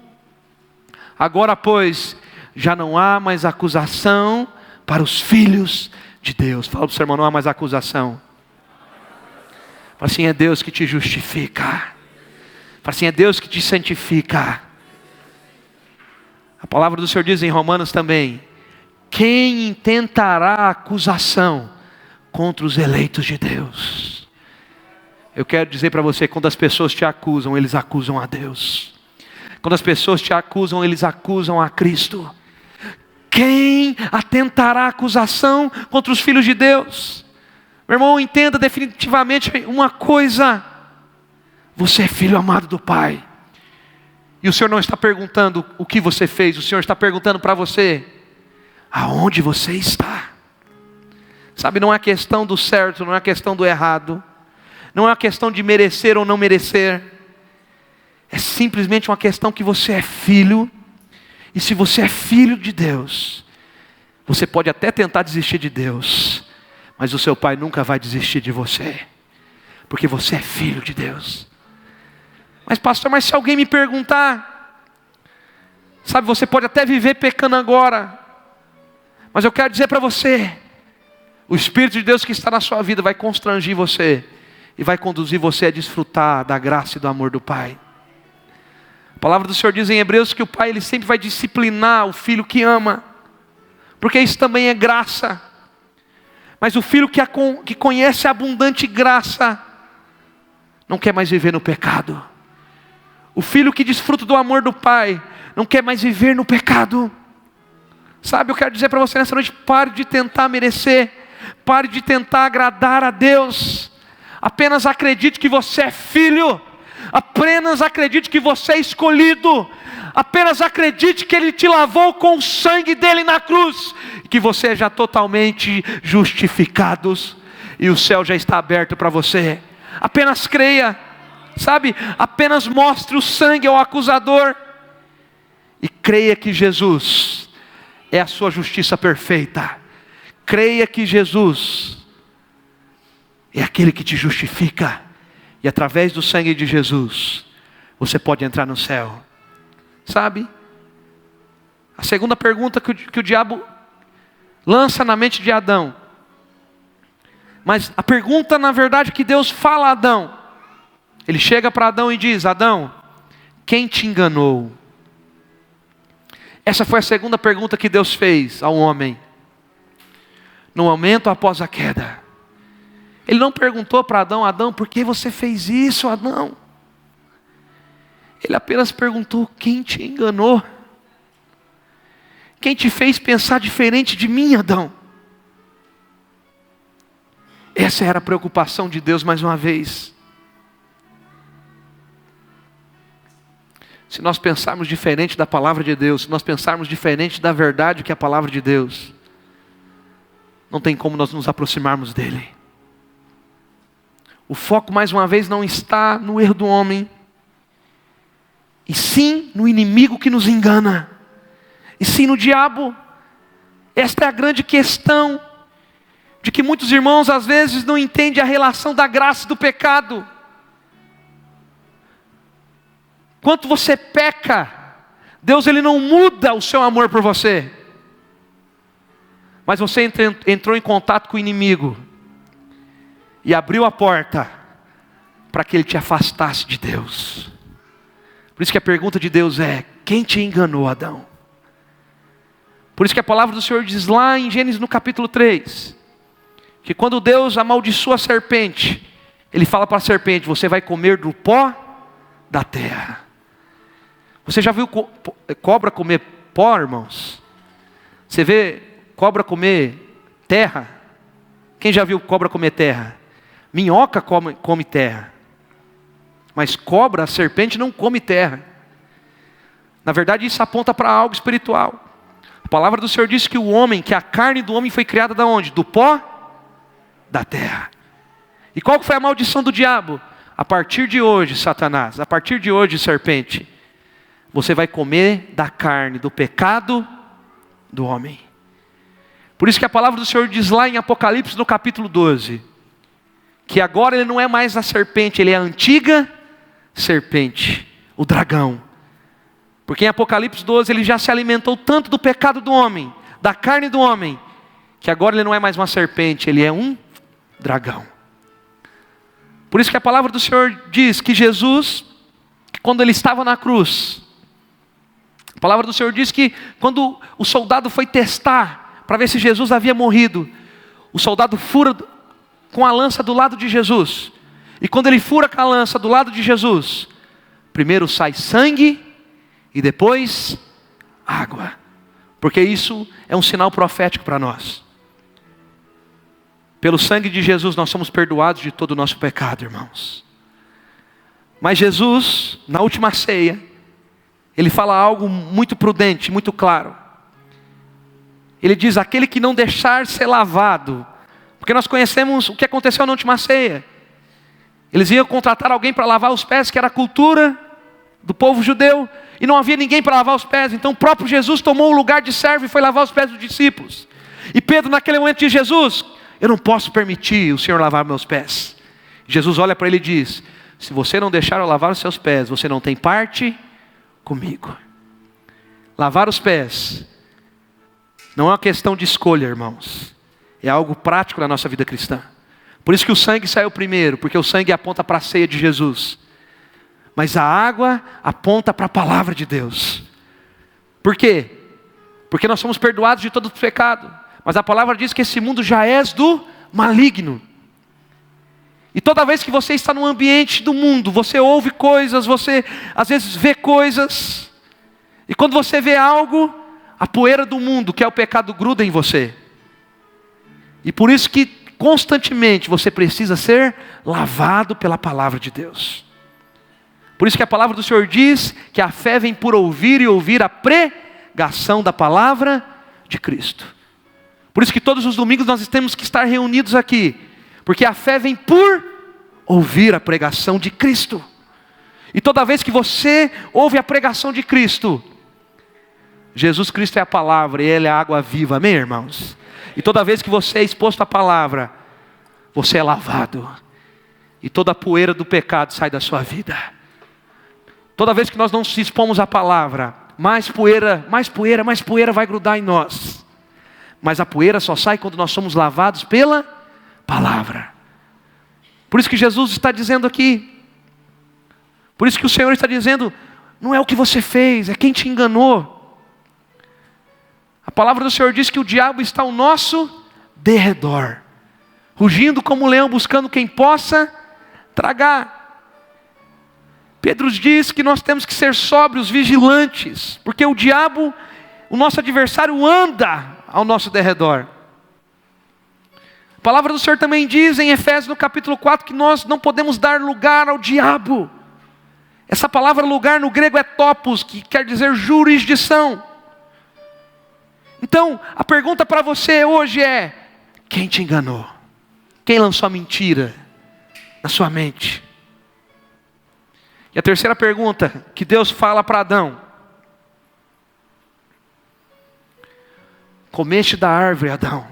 [SPEAKER 1] agora, pois, já não há mais acusação para os filhos de Deus. Fala para o seu irmão: não há mais acusação. Fala assim: é Deus que te justifica. Fala assim: é Deus que te santifica. A palavra do Senhor diz em Romanos também: quem intentará acusação contra os eleitos de Deus? Eu quero dizer para você, quando as pessoas te acusam, eles acusam a Deus. Quando as pessoas te acusam, eles acusam a Cristo. Quem atentará acusação contra os filhos de Deus? Meu irmão, entenda definitivamente uma coisa: você é filho amado do Pai. E o Senhor não está perguntando o que você fez, o Senhor está perguntando para você: aonde você está? Sabe, não é questão do certo, não é questão do errado, não é uma questão de merecer ou não merecer, é simplesmente uma questão que você é filho. E se você é filho de Deus, você pode até tentar desistir de Deus, mas o seu Pai nunca vai desistir de você, porque você é filho de Deus. Mas pastor, mas se alguém me perguntar, sabe, você pode até viver pecando agora, mas eu quero dizer para você, o Espírito de Deus que está na sua vida vai constranger você, e vai conduzir você a desfrutar da graça e do amor do Pai. A palavra do Senhor diz em Hebreus que o Pai, Ele sempre vai disciplinar o filho que ama, porque isso também é graça. Mas o filho que conhece a abundante graça, não quer mais viver no pecado. O filho que desfruta do amor do Pai, não quer mais viver no pecado. Sabe, eu quero dizer para você nessa noite: pare de tentar merecer, pare de tentar agradar a Deus. Apenas acredite que você é filho, apenas acredite que você é escolhido, apenas acredite que Ele te lavou com o sangue dEle na cruz, que você é já totalmente justificado, e o céu já está aberto para você. Apenas creia, sabe, apenas mostre o sangue ao acusador, e creia que Jesus é a sua justiça perfeita. Creia que Jesus é aquele que te justifica, e através do sangue de Jesus, você pode entrar no céu. Sabe, a segunda pergunta que o diabo lança na mente de Adão, mas a pergunta na verdade que Deus fala a Adão, Ele chega para Adão e diz: Adão, quem te enganou? Essa foi a segunda pergunta que Deus fez ao homem, no momento após a queda. Ele não perguntou para Adão: Adão, por que você fez isso, Adão? Ele apenas perguntou: quem te enganou? Quem te fez pensar diferente de mim, Adão? Essa era a preocupação de Deus mais uma vez. Se nós pensarmos diferente da palavra de Deus, se nós pensarmos diferente da verdade que é a palavra de Deus, não tem como nós nos aproximarmos dEle. O foco mais uma vez não está no erro do homem, e sim no inimigo que nos engana, e sim no diabo. Esta é a grande questão, de que muitos irmãos às vezes não entendem a relação da graça e do pecado. Quanto você peca, Deus Ele não muda o seu amor por você, mas você entrou em contato com o inimigo, e abriu a porta para que ele te afastasse de Deus. Por isso que a pergunta de Deus é: quem te enganou, Adão? Por isso que a palavra do Senhor diz lá em Gênesis no capítulo 3, que quando Deus amaldiçoa a serpente, Ele fala para a serpente: você vai comer do pó da terra. Você já viu cobra comer pó, irmãos? Você vê cobra comer terra? Quem já viu cobra comer terra? Minhoca come terra, mas cobra, serpente, não come terra. Na verdade isso aponta para algo espiritual. A palavra do Senhor diz que o homem, que a carne do homem foi criada da onde? Do pó da terra. E qual foi a maldição do diabo? A partir de hoje, Satanás, a partir de hoje, serpente, você vai comer da carne, do pecado do homem. Por isso que a palavra do Senhor diz lá em Apocalipse no capítulo 12, que agora ele não é mais a serpente, ele é a antiga serpente, o dragão. Porque em Apocalipse 12 ele já se alimentou tanto do pecado do homem, da carne do homem, que agora ele não é mais uma serpente, ele é um dragão. Por isso que a palavra do Senhor diz que Jesus, quando ele estava na cruz, A palavra do Senhor diz que quando o soldado foi testar para ver se Jesus havia morrido, o soldado fura com a lança do lado de Jesus. E quando ele fura com a lança do lado de Jesus, primeiro sai sangue e depois água. Porque isso é um sinal profético para nós. Pelo sangue de Jesus nós somos perdoados de todo o nosso pecado, irmãos. Mas Jesus, na última ceia, Ele fala algo muito prudente, muito claro. Ele diz: aquele que não deixar ser lavado. Porque nós conhecemos o que aconteceu na última ceia. Eles iam contratar alguém para lavar os pés, que era a cultura do povo judeu. E não havia ninguém para lavar os pés. Então o próprio Jesus tomou o lugar de servo e foi lavar os pés dos discípulos. E Pedro naquele momento diz: Jesus, eu não posso permitir o Senhor lavar meus pés. Jesus olha para ele e diz: se você não deixar eu lavar os seus pés, você não tem parte comigo. Lavar os pés não é uma questão de escolha, irmãos. É algo prático na nossa vida cristã. Por isso que o sangue saiu primeiro, porque o sangue aponta para a ceia de Jesus. Mas a água aponta para a palavra de Deus. Por quê? Porque nós somos perdoados de todo o pecado. Mas a palavra diz que esse mundo já é do maligno. E toda vez que você está no ambiente do mundo, você ouve coisas, você às vezes vê coisas. E quando você vê algo, a poeira do mundo, que é o pecado, gruda em você. E por isso que constantemente você precisa ser lavado pela palavra de Deus. Por isso que a palavra do Senhor diz que a fé vem por ouvir e ouvir a pregação da palavra de Cristo. Por isso que todos os domingos nós temos que estar reunidos aqui. Porque a fé vem por ouvir a pregação de Cristo. E toda vez que você ouve a pregação de Cristo, Jesus Cristo é a palavra e Ele é a água viva, amém, irmãos? E toda vez que você é exposto à palavra, você é lavado. E toda a poeira do pecado sai da sua vida. Toda vez que nós não se expomos à palavra, mais poeira vai grudar em nós. Mas a poeira só sai quando nós somos lavados pela palavra. Por isso que Jesus está dizendo aqui. Por isso que o Senhor está dizendo: não é o que você fez, é quem te enganou. A palavra do Senhor diz que o diabo está ao nosso derredor, rugindo como um leão, buscando quem possa tragar. Pedro diz que nós temos que ser sóbrios, vigilantes, porque o diabo, o nosso adversário, anda ao nosso derredor. A palavra do Senhor também diz em Efésios no capítulo 4 que nós não podemos dar lugar ao diabo. Essa palavra lugar no grego é topos, que quer dizer jurisdição. Então, a pergunta para você hoje é: quem te enganou? Quem lançou a mentira na sua mente? E a terceira pergunta que Deus fala para Adão: comeste da árvore, Adão,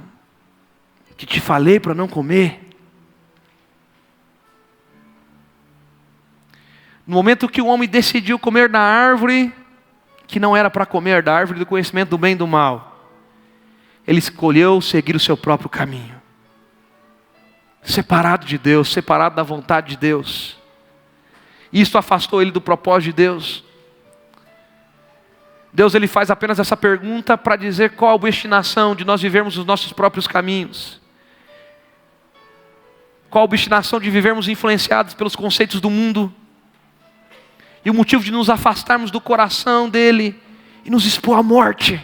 [SPEAKER 1] que te falei para não comer? No momento que o homem decidiu comer da árvore, que não era para comer, da árvore do conhecimento do bem e do mal, ele escolheu seguir o seu próprio caminho, separado de Deus, separado da vontade de Deus. Isso afastou ele do propósito de Deus. Deus, ele faz apenas essa pergunta para dizer qual a obstinação de nós vivermos os nossos próprios caminhos. Qual a obstinação de vivermos influenciados pelos conceitos do mundo. E o motivo de nos afastarmos do coração dele e nos expor à morte.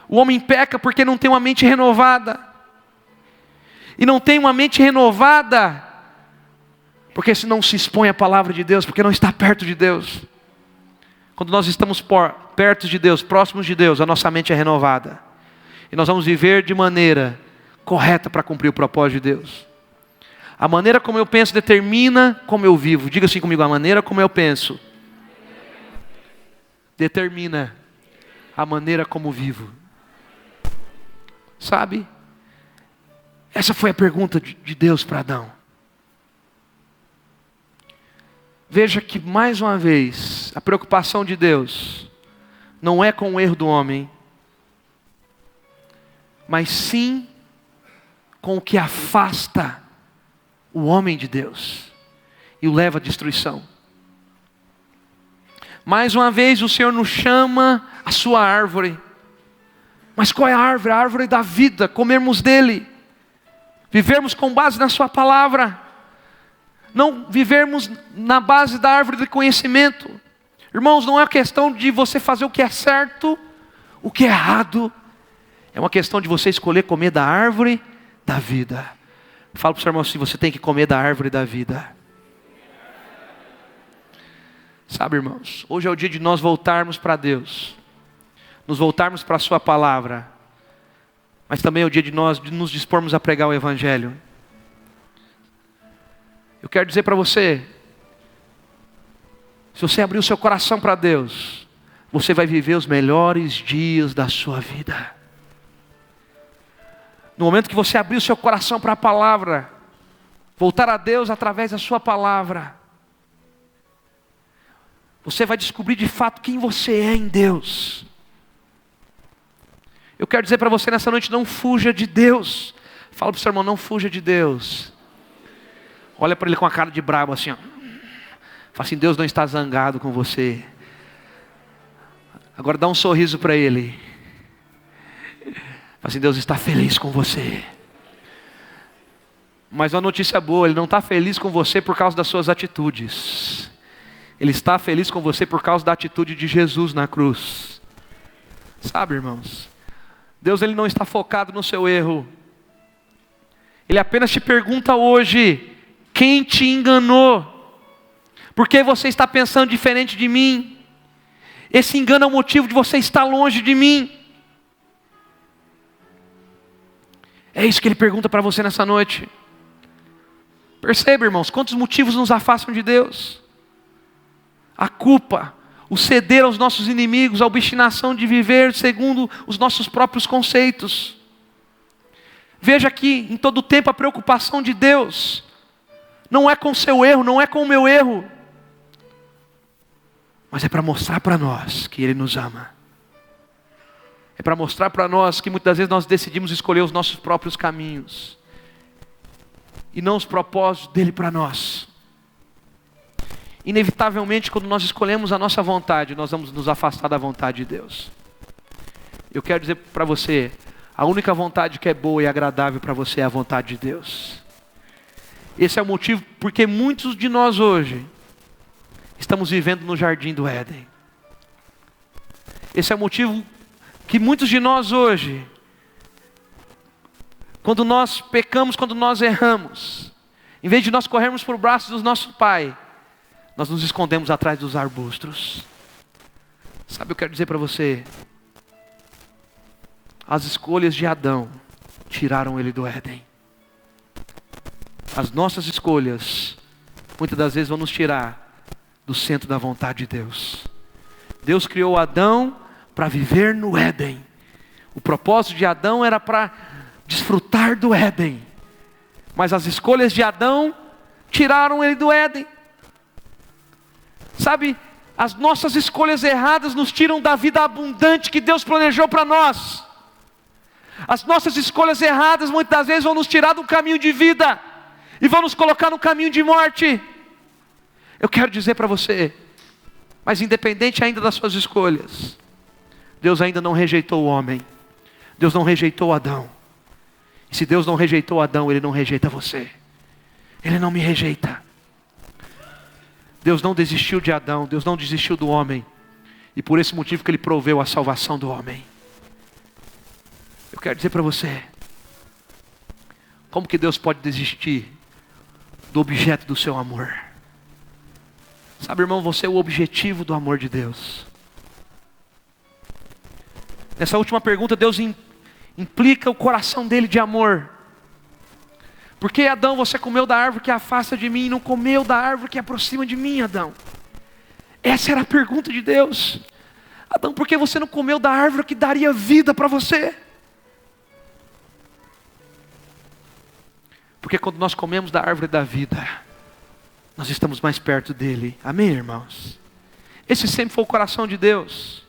[SPEAKER 1] O homem peca porque não tem uma mente renovada. E não tem uma mente renovada porque se não se expõe à palavra de Deus, porque não está perto de Deus. Quando nós estamos perto de Deus, próximos de Deus, a nossa mente é renovada. E nós vamos viver de maneira correta para cumprir o propósito de Deus. A maneira como eu penso determina como eu vivo. Diga assim comigo: a maneira como eu penso determina a maneira como vivo. Sabe? Essa foi a pergunta de Deus para Adão. Veja que mais uma vez, a preocupação de Deus não é com o erro do homem, mas sim com o que afasta o homem de Deus e o leva à destruição. Mais uma vez o Senhor nos chama a sua árvore. Mas qual é a árvore? A árvore da vida, comermos dele. Vivermos com base na sua palavra. Não vivermos na base da árvore do conhecimento. Irmãos, não é questão de você fazer o que é certo, o que é errado. É uma questão de você escolher comer da árvore da vida. Fala para o seu irmão assim, você tem que comer da árvore da vida. Sabe, irmãos, hoje é o dia de nós voltarmos para Deus. Nos voltarmos para a sua palavra. Mas também é o dia de nós nos dispormos a pregar o Evangelho. Eu quero dizer para você, se você abrir o seu coração para Deus, você vai viver os melhores dias da sua vida. No momento que você abrir o seu coração para a palavra, voltar a Deus através da sua palavra, você vai descobrir de fato quem você é em Deus. Eu quero dizer para você nessa noite, não fuja de Deus. Fala para o seu irmão, não fuja de Deus. Olha para ele com a cara de brabo assim, ó. Fala assim, Deus não está zangado com você. Agora dá um sorriso para ele. Fala assim, Deus está feliz com você. Mas uma notícia boa, Ele não está feliz com você por causa das suas atitudes. Ele está feliz com você por causa da atitude de Jesus na cruz. Sabe, irmãos? Deus Ele não está focado no seu erro. Ele apenas te pergunta hoje, quem te enganou? Por que você está pensando diferente de mim? Esse engano é o motivo de você estar longe de mim. É isso que Ele pergunta para você nessa noite. Perceba, irmãos, quantos motivos nos afastam de Deus? A culpa, o ceder aos nossos inimigos, a obstinação de viver segundo os nossos próprios conceitos. Veja aqui, em todo o tempo, a preocupação de Deus não é com o seu erro, não é com o meu erro, mas é para mostrar para nós que Ele nos ama. É para mostrar para nós que muitas vezes nós decidimos escolher os nossos próprios caminhos e não os propósitos dele para nós. Inevitavelmente, quando nós escolhemos a nossa vontade, nós vamos nos afastar da vontade de Deus. Eu quero dizer para você, a única vontade que é boa e agradável para você é a vontade de Deus. Esse é o motivo porque muitos de nós hoje estamos vivendo no jardim do Éden. Esse é o motivo que muitos de nós hoje, quando nós pecamos, quando nós erramos, em vez de nós corrermos por braços do nosso Pai, nós nos escondemos atrás dos arbustos. Sabe, eu quero dizer para você, as escolhas de Adão tiraram ele do Éden. As nossas escolhas, muitas das vezes vão nos tirar do centro da vontade de Deus. Deus criou Adão para viver no Éden. O propósito de Adão era para desfrutar do Éden. Mas as escolhas de Adão tiraram ele do Éden. Sabe, as nossas escolhas erradas nos tiram da vida abundante que Deus planejou para nós. As nossas escolhas erradas muitas das vezes vão nos tirar do caminho de vida e vão nos colocar no caminho de morte. Eu quero dizer para você, mas independente ainda das suas escolhas, Deus ainda não rejeitou o homem. Deus não rejeitou Adão. E se Deus não rejeitou Adão, Ele não rejeita você. Ele não me rejeita. Deus não desistiu de Adão, Deus não desistiu do homem. E por esse motivo que Ele proveu a salvação do homem. Eu quero dizer para você, como que Deus pode desistir do objeto do seu amor? Sabe, irmão, você é o objetivo do amor de Deus. Nessa última pergunta, Deus implica o coração dele de amor. Por que, Adão, você comeu da árvore que afasta de mim e não comeu da árvore que aproxima de mim, Adão? Essa era a pergunta de Deus. Adão, por que você não comeu da árvore que daria vida para você? Porque quando nós comemos da árvore da vida, nós estamos mais perto dele. Amém, irmãos? Esse sempre foi o coração de Deus.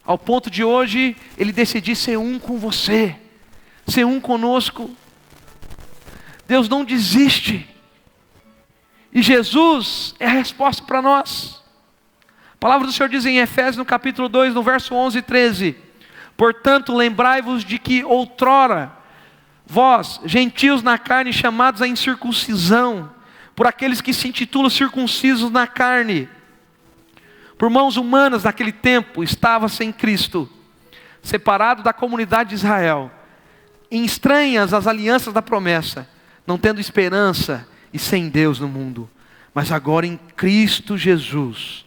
[SPEAKER 1] Ao ponto de hoje, Ele decidir ser um com você, ser um conosco. Deus não desiste. E Jesus é a resposta para nós. palavra do Senhor diz em Efésios, no capítulo 2, no verso 11 e 13: portanto, lembrai-vos de que outrora, vós, gentios na carne, chamados à incircuncisão, por aqueles que se intitulam circuncisos na carne, por mãos humanas naquele tempo, estava sem Cristo, separado da comunidade de Israel, estranhas às alianças da promessa, não tendo esperança e sem Deus no mundo. Mas agora em Cristo Jesus,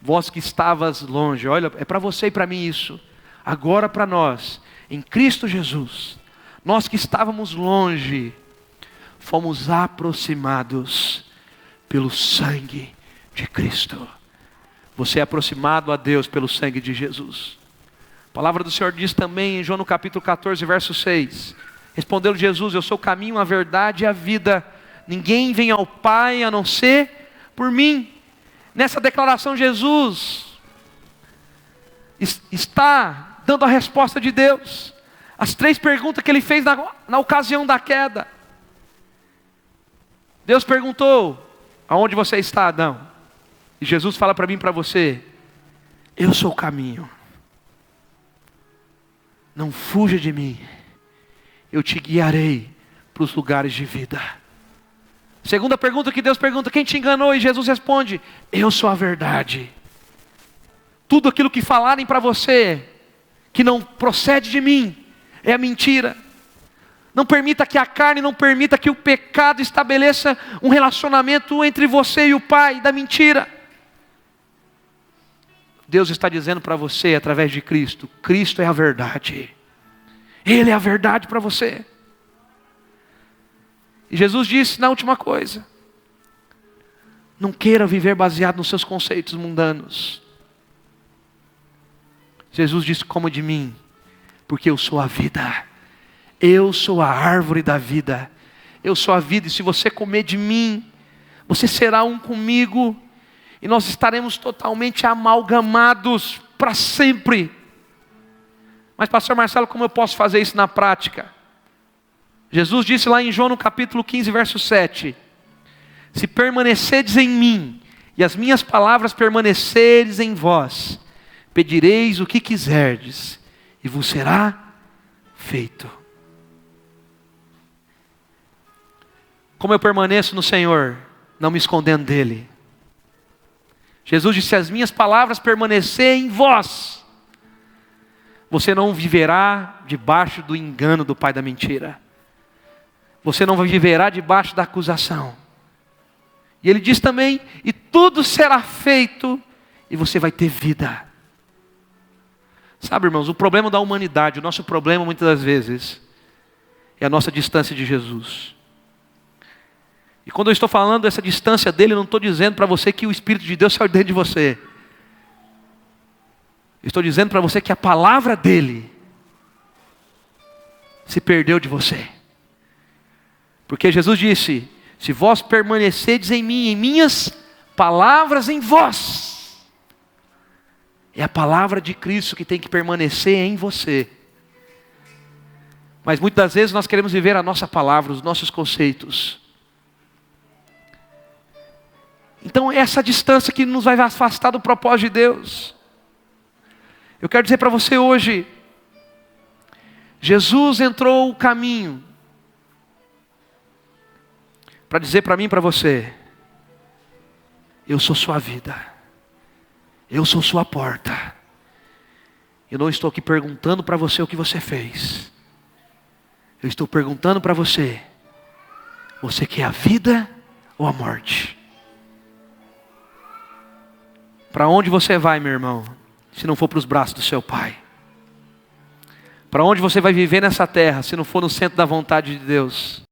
[SPEAKER 1] vós que estavas longe, olha, é para você e para mim isso, agora para nós, em Cristo Jesus, nós que estávamos longe, fomos aproximados pelo sangue de Cristo. Você é aproximado a Deus pelo sangue de Jesus. A palavra do Senhor diz também em João no capítulo 14, verso 6. Respondeu Jesus: eu sou o caminho, a verdade e a vida. Ninguém vem ao Pai a não ser por mim. Nessa declaração, Jesus está dando a resposta de Deus. As 3 perguntas que ele fez na ocasião da queda. Deus perguntou: aonde você está, Adão? E Jesus fala para mim e para você: eu sou o caminho. Não fuja de mim. Eu te guiarei para os lugares de vida. Segunda pergunta que Deus pergunta: quem te enganou? E Jesus responde: eu sou a verdade. Tudo aquilo que falarem para você, que não procede de mim, é a mentira. Não permita que a carne, não permita que o pecado estabeleça um relacionamento entre você e o Pai da mentira. Deus está dizendo para você, através de Cristo: Cristo é a verdade. Ele é a verdade para você. E Jesus disse na última coisa: não queira viver baseado nos seus conceitos mundanos. Jesus disse: coma de mim, porque eu sou a vida. Eu sou a árvore da vida. Eu sou a vida, e se você comer de mim, você será um comigo, e nós estaremos totalmente amalgamados para sempre. Mas pastor Marcelo, como eu posso fazer isso na prática? Jesus disse lá em João no capítulo 15, verso 7: se permanecerdes em mim, e as minhas palavras permanecerdes em vós, pedireis o que quiserdes, e vos será feito. Como eu permaneço no Senhor, não me escondendo dEle. Jesus disse: se as minhas palavras permanecerem em vós, você não viverá debaixo do engano do pai da mentira. Você não viverá debaixo da acusação. E ele diz também: e tudo será feito, e você vai ter vida. Sabe, irmãos, o problema da humanidade, o nosso problema muitas das vezes, é a nossa distância de Jesus. E quando eu estou falando dessa distância dele, eu não estou dizendo para você que o Espírito de Deus saiu dentro de você. Eu estou dizendo para você que a palavra dele se perdeu de você. Porque Jesus disse: se vós permanecerdes em mim, em minhas palavras em vós. É a palavra de Cristo que tem que permanecer em você. Mas muitas das vezes nós queremos viver a nossa palavra, os nossos conceitos. Então é essa distância que nos vai afastar do propósito de Deus. Eu quero dizer para você hoje: Jesus entrou o caminho para dizer para mim e para você: eu sou sua vida, eu sou sua porta. Eu não estou aqui perguntando para você o que você fez. Eu estou perguntando para você: você quer a vida ou a morte? Para onde você vai, meu irmão, se não for para os braços do seu Pai? Para onde você vai viver nessa terra, se não for no centro da vontade de Deus?